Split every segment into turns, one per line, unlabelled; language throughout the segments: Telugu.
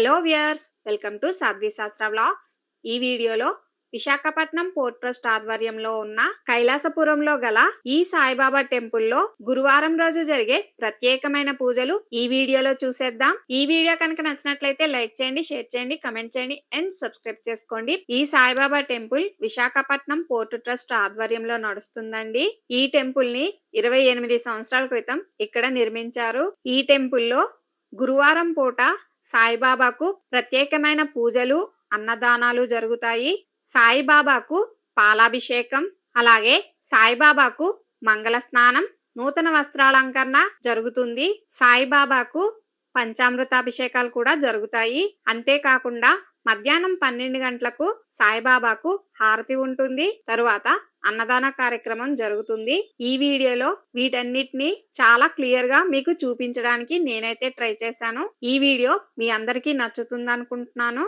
హలో వ్యూయర్స్, వెల్కమ్ టు సాధ్వి శాస్త్ర వ్లాగ్స్. ఈ వీడియోలో విశాఖపట్నం పోర్ట్ ట్రస్ట్ ఆధ్వర్యంలో ఉన్న కైలాసపురంలో గల ఈ సాయిబాబా టెంపుల్లో గురువారం రోజు జరిగే ప్రత్యేకమైన పూజలు ఈ వీడియోలో చూసేద్దాం. ఈ వీడియో కనుక నచ్చినట్లయితే లైక్ చేయండి, షేర్ చేయండి, కమెంట్ చేయండి అండ్ సబ్స్క్రైబ్ చేసుకోండి. ఈ Saibaba temple Visakhapatnam port trust ఆధ్వర్యంలో నడుస్తుందండి. ఈ టెంపుల్ ని 28 సంవత్సరాల క్రితం ఇక్కడ నిర్మించారు. ఈ టెంపుల్లో గురువారం పూట సాయిబాబాకు ప్రత్యేకమైన పూజలు, అన్నదానాలు జరుగుతాయి. సాయిబాబాకు పాలాభిషేకం, అలాగే సాయిబాబాకు మంగళ స్నానం, నూతన వస్త్రాలంకరణ జరుగుతుంది. సాయిబాబాకు పంచామృతాభిషేకాలు కూడా జరుగుతాయి. అంతేకాకుండా మధ్యాహ్నం 12 గంటలకు సాయిబాబాకు హారతి ఉంటుంది. తరువాత అన్నదాన కార్యక్రమం జరుగుతుంది. ఈ వీడియోలో వీటన్నిటిని చాలా క్లియర్ గా మీకు చూపించడానికి నేనైతే ట్రై చేశాను. ఈ వీడియో మీ అందరికీ నచ్చుతుంది అనుకుంటున్నాను.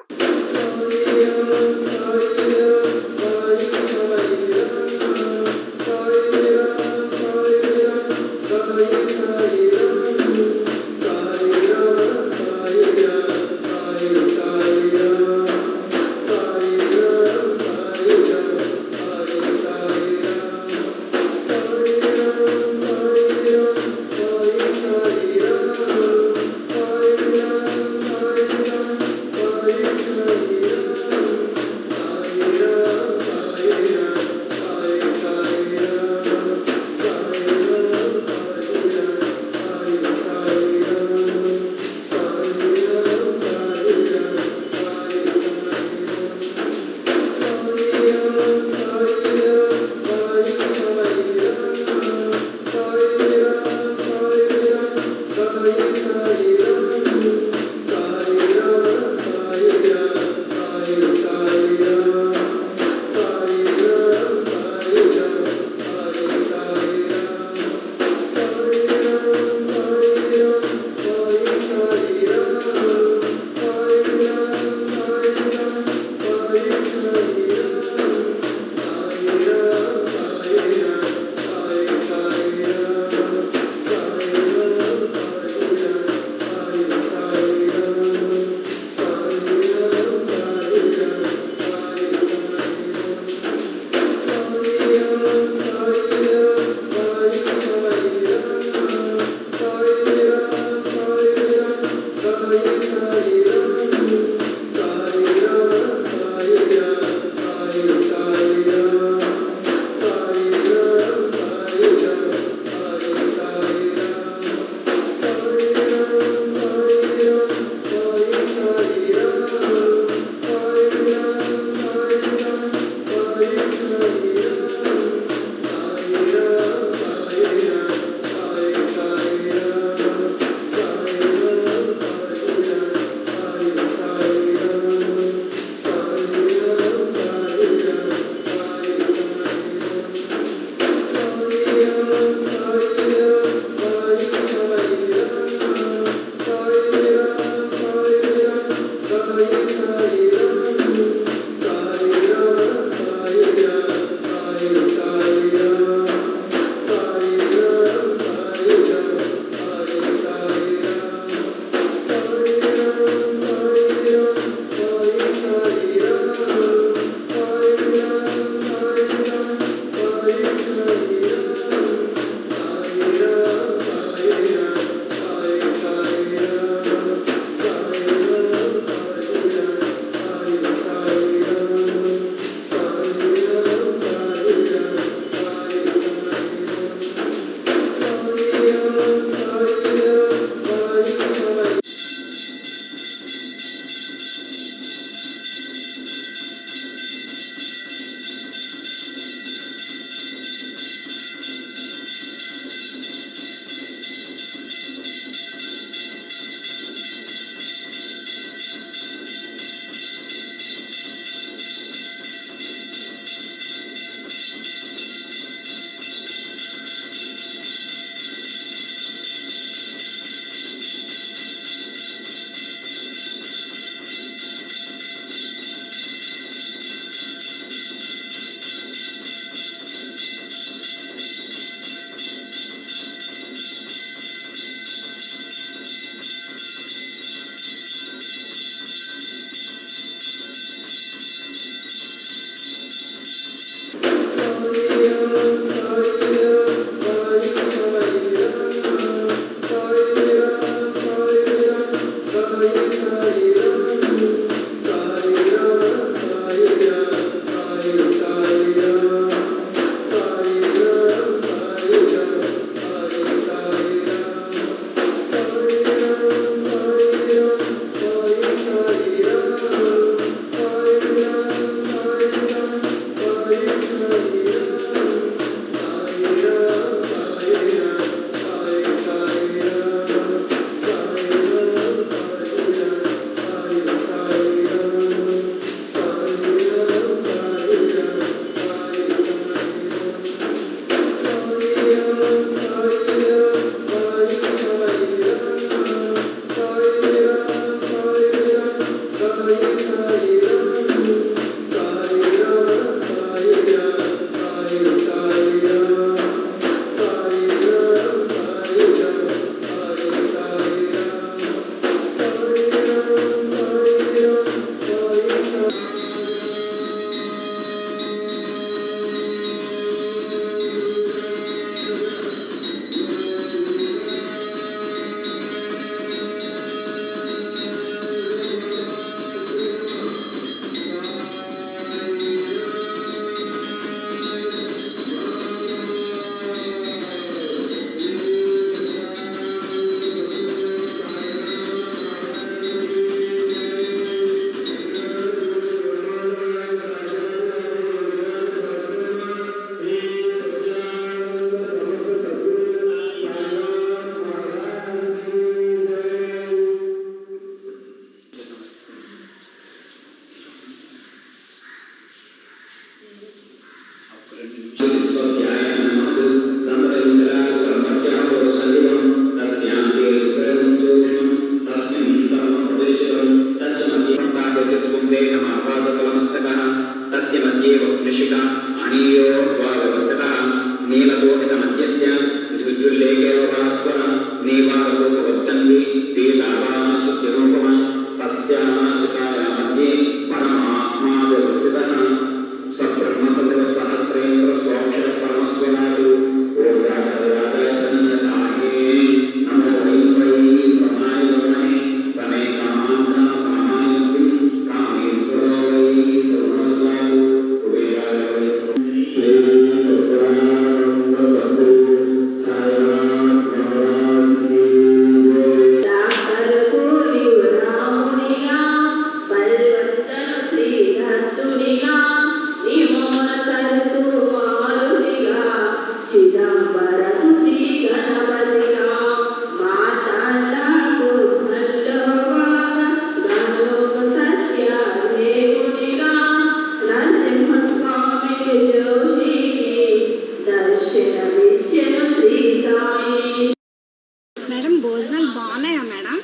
మేడం భోజనాలు బాగున్నాయా మేడం?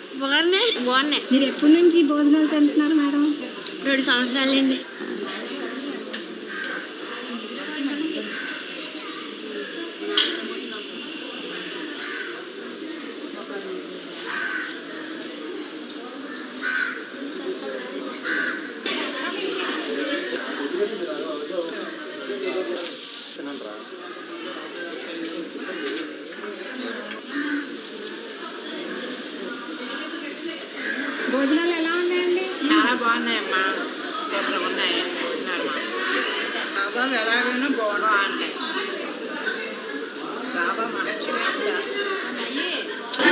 బాగున్నాయి.
మీరు ఎప్పటి నుంచి భోజనాలు తింటున్నారు మేడం?
2 సంవత్సరాలండి.
భోజనాలు ఎలా ఉన్నాయండి?
చాలా బాగున్నాయమ్మా, సూపర్ ఉన్నాయి భోజనాలు. బాబా ఎలాగైనా బాగున్నాయి. బాబా మహత్యమే అంట.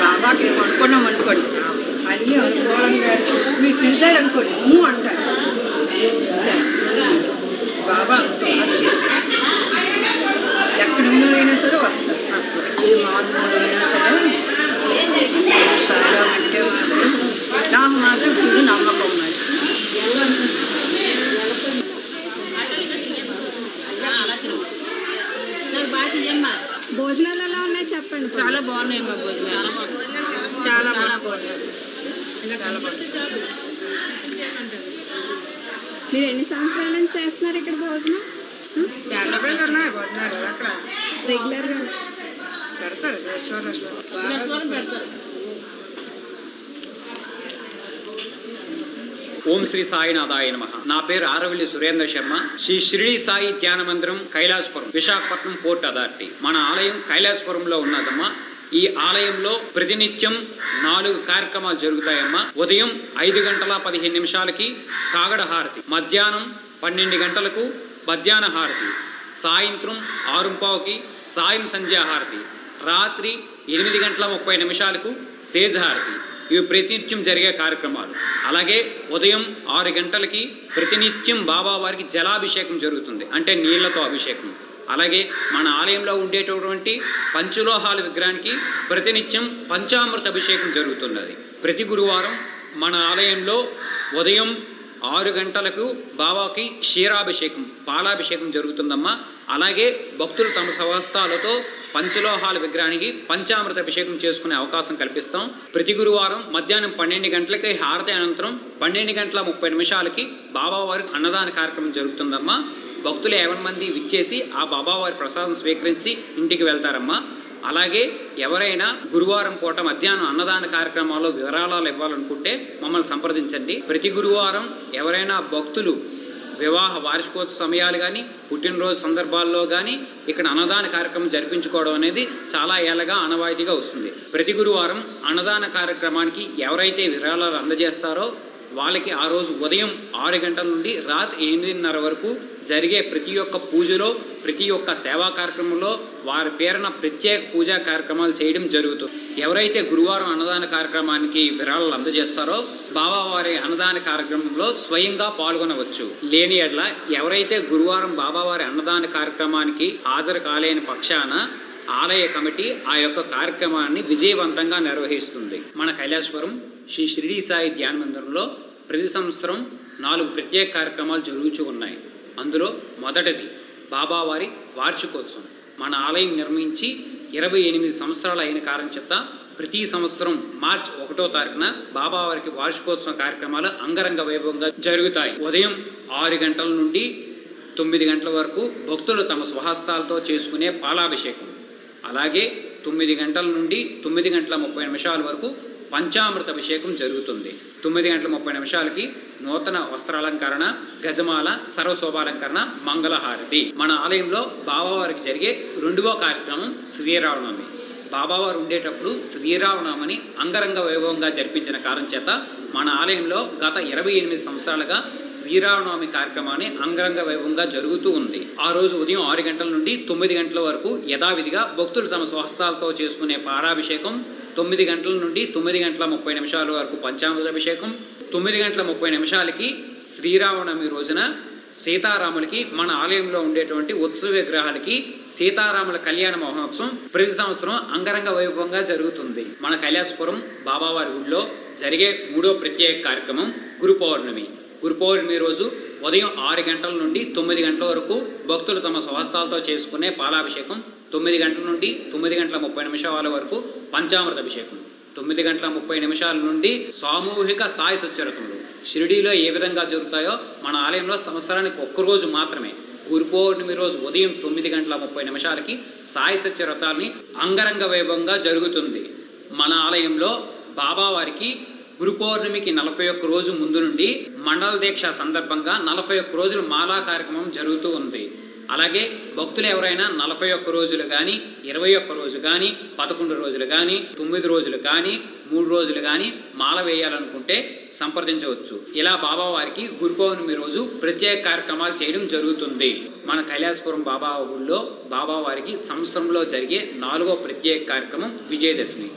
బాబాకి అనుకున్నాం అనుకోండి, అన్నీ అనుకోవడంగా మీరు పిలిచారు అనుకోండి నువ్వు అంటారు. బాబా మహత్యం ఎక్కడ అయినా సరే వస్తారు. ఏ మార్పులు అయినా సరే సారా అంటే మాత్రం నాకు మాత్రం ఫుల్ నమ్మకం ఉన్నది.
భోజనాలు ఎలా ఉన్నాయి చెప్పండి.
చాలా బాగున్నాయి మా భోజనాలు, చాలా బాగున్నాయి.
మీరు ఎన్ని సంవత్సరాల నుంచి చేస్తున్నారు ఇక్కడ భోజనం?
చాలా పేరు ఉన్నాయి భోజనాలు. అక్కడ
రెగ్యులర్గా
పెడతారు, పెడతారు.
ఓం శ్రీ సాయినాథాయ నమః. నా పేరు ఆరవల్లి సురేంద్ర శర్మ. శ్రీ షిరిడి సాయి ధ్యాన మందిరం, కైలాసపురం, విశాఖపట్నం పోర్ట్ అథారిటీ. మన ఆలయం కైలాసపురంలో ఉన్నదమ్మా. ఈ ఆలయంలో ప్రతినిత్యం 4 కార్యక్రమాలు జరుగుతాయమ్మా. ఉదయం 5:15 కాగడ హారతి, మధ్యాహ్నం 12 గంటలకు మధ్యాహ్న హారతి, సాయంత్రం 6:15 సాయం సంధ్యాహారతి, రాత్రి 8:30 సేజ్ హారతి. ఇవి ప్రతినిత్యం జరిగే కార్యక్రమాలు. అలాగే ఉదయం 6 గంటలకి ప్రతినిత్యం బాబావారికి జలాభిషేకం జరుగుతుంది, అంటే నీళ్లతో అభిషేకం. అలాగే మన ఆలయంలో ఉండేటటువంటి పంచలోహాల విగ్రహానికి ప్రతినిత్యం పంచామృత అభిషేకం జరుగుతున్నది. ప్రతి గురువారం మన ఆలయంలో ఉదయం 6 గంటలకు బాబాకి క్షీరాభిషేకం, పాలాభిషేకం జరుగుతుందమ్మా. అలాగే భక్తులు తమ స్వహస్తాలతో పంచలోహాల విగ్రహానికి పంచామృత అభిషేకం చేసుకునే అవకాశం కల్పిస్తాం. ప్రతి గురువారం మధ్యాహ్నం 12 గంటలకి హారతి అనంతరం 12:30 బాబావారికి అన్నదాన కార్యక్రమం జరుగుతుందమ్మా. భక్తులు 50 మంది విచ్చేసి ఆ బాబావారి ప్రసాదం స్వీకరించి ఇంటికి వెళ్తారమ్మా. అలాగే ఎవరైనా గురువారం పూట మధ్యాహ్నం అన్నదాన కార్యక్రమాల్లో వివరాలు ఇవ్వాలనుకుంటే మమ్మల్ని సంప్రదించండి. ప్రతి గురువారం ఎవరైనా భక్తులు వివాహ వార్షికోత్సవ సమయాలు కానీ పుట్టినరోజు సందర్భాల్లో కానీ ఇక్కడ అన్నదాన కార్యక్రమం జరిపించుకోవడం అనేది చాలా ఏళ్ళగా ఆనవాయితీగా వస్తుంది. ప్రతి గురువారం అన్నదాన కార్యక్రమానికి ఎవరైతే విరాళాలు అందజేస్తారో వాళ్ళకి ఆ రోజు ఉదయం 6 గంటల నుండి రాత్రి 8:30 వరకు జరిగే ప్రతి ఒక్క పూజలో, ప్రతి ఒక్క సేవా కార్యక్రమంలో వారి పేరున ప్రత్యేక పూజా కార్యక్రమాలు చేయడం జరుగుతుంది. ఎవరైతే గురువారం అన్నదాన కార్యక్రమానికి విరాళాలు అందజేస్తారో బాబావారి అన్నదాన కార్యక్రమంలో స్వయంగా పాల్గొనవచ్చు. లేని ఎడ్ల ఎవరైతే గురువారం బాబావారి అన్నదాన కార్యక్రమానికి హాజరు కాలేని పక్షాన ఆలయ కమిటీ ఆ యొక్క కార్యక్రమాన్ని విజయవంతంగా నిర్వహిస్తుంది. మన కైలాసపురం శ్రీ షిరిడి సాయి ధ్యాన మందిరంలో ప్రతి సంవత్సరం 4 ప్రత్యేక కార్యక్రమాలు జరుగుతూ ఉన్నాయి. అందులో మొదటిది బాబావారి వార్షికోత్సవం. మన ఆలయం నిర్మించి 28 సంవత్సరాలు అయిన కారణం చేత ప్రతి సంవత్సరం మార్చి 1వ తారీఖున బాబావారికి వార్షికోత్సవ కార్యక్రమాలు అంగరంగ వైభవంగా జరుగుతాయి. ఉదయం 6 గంటల నుండి 9 గంటల వరకు భక్తులు తమ స్వహస్తాలతో చేసుకునే పాలాభిషేకం, అలాగే 9 గంటల నుండి 9:30 వరకు పంచామృత అభిషేకం జరుగుతుంది. 9:30 నూతన వస్త్రాలంకరణ, గజమాల, సర్వశోభాలంకరణ, మంగళహారతి. మన ఆలయంలో బాబావారికి జరిగే 2వ కార్యక్రమం శ్రీరామనవమి. బాబావారు ఉండేటప్పుడు శ్రీరామనవమిని అంగరంగ వైభవంగా జరిపించిన కారణం చేత మన ఆలయంలో గత 28 సంవత్సరాలుగా శ్రీరామనవమి కార్యక్రమాన్ని అంగరంగ వైభవంగా జరుగుతూ ఉంది. ఆ రోజు ఉదయం 6 గంటల నుండి 9 గంటల వరకు యథావిధిగా భక్తులు తమ స్వహస్తాలతో చేసుకునే పారాభిషేకం, 9 గంటల నుండి 9:30 వరకు పంచామృత అభిషేకం, 9:30 శ్రీరామనవమి రోజున సీతారాములకి మన ఆలయంలో ఉండేటువంటి ఉత్సవ విగ్రహాలకి సీతారాముల కళ్యాణ మహోత్సవం ప్రతి సంవత్సరం అంగరంగ వైభవంగా జరుగుతుంది. మన కైలాసపురం బాబావారి గుడిలో జరిగే 3వ ప్రత్యేక కార్యక్రమం గురు పౌర్ణమి. గురు పౌర్ణమి రోజు ఉదయం 6 గంటల నుండి 9 గంటల వరకు భక్తులు తమ స్వహస్తాలతో చేసుకునే పాలాభిషేకం, 9 గంటల నుండి 9:30 వరకు పంచామృత అభిషేకం, 9:30 నుండి సామూహిక సాయి సత్యరథములు. షిరిడీలో ఏ విధంగా జరుగుతాయో మన ఆలయంలో సంవత్సరానికి ఒక్కరోజు మాత్రమే గురు పౌర్ణమి రోజు ఉదయం 9:30 సాయి సత్యరథాలని అంగరంగ వైభవంగా జరుగుతుంది. మన ఆలయంలో బాబావారికి గురు పౌర్ణమికి 41 రోజు ముందు నుండి మండల దీక్ష సందర్భంగా 41 రోజులు మాలా కార్యక్రమం జరుగుతూ ఉంది. అలాగే భక్తులు ఎవరైనా 41 రోజులు కానీ, 21 రోజు కానీ, 11 రోజులు కానీ, 9 రోజులు కానీ, 3 రోజులు కానీ మాల వేయాలనుకుంటే సంప్రదించవచ్చు. ఇలా బాబావారికి గురు పౌర్ణమి రోజు ప్రత్యేక కార్యక్రమాలు చేయడం జరుగుతుంది. మన కైలాసపురం బాబా గుడిలో బాబావారికి సంవత్సరంలో జరిగే 4వ ప్రత్యేక కార్యక్రమం విజయదశమి.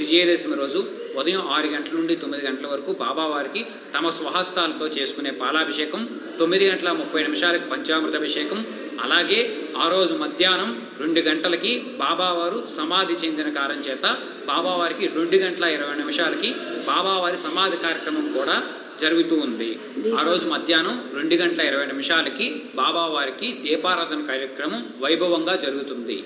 విజయదశమి రోజు ఉదయం 6 గంటల నుండి 9 గంటల వరకు బాబావారికి తమ స్వహస్తాలతో చేసుకునే పాలాభిషేకం, 9:30 పంచామృత అభిషేకం, అలాగే ఆ రోజు మధ్యాహ్నం 2 గంటలకి బాబావారు సమాధి చెందిన కారణం చేత బాబావారికి 2:20 బాబావారి సమాధి కార్యక్రమం కూడా జరుగుతూ ఉంది. ఆ రోజు మధ్యాహ్నం 2:20 బాబావారికి దీపారాధన కార్యక్రమం వైభవంగా జరుగుతుంది.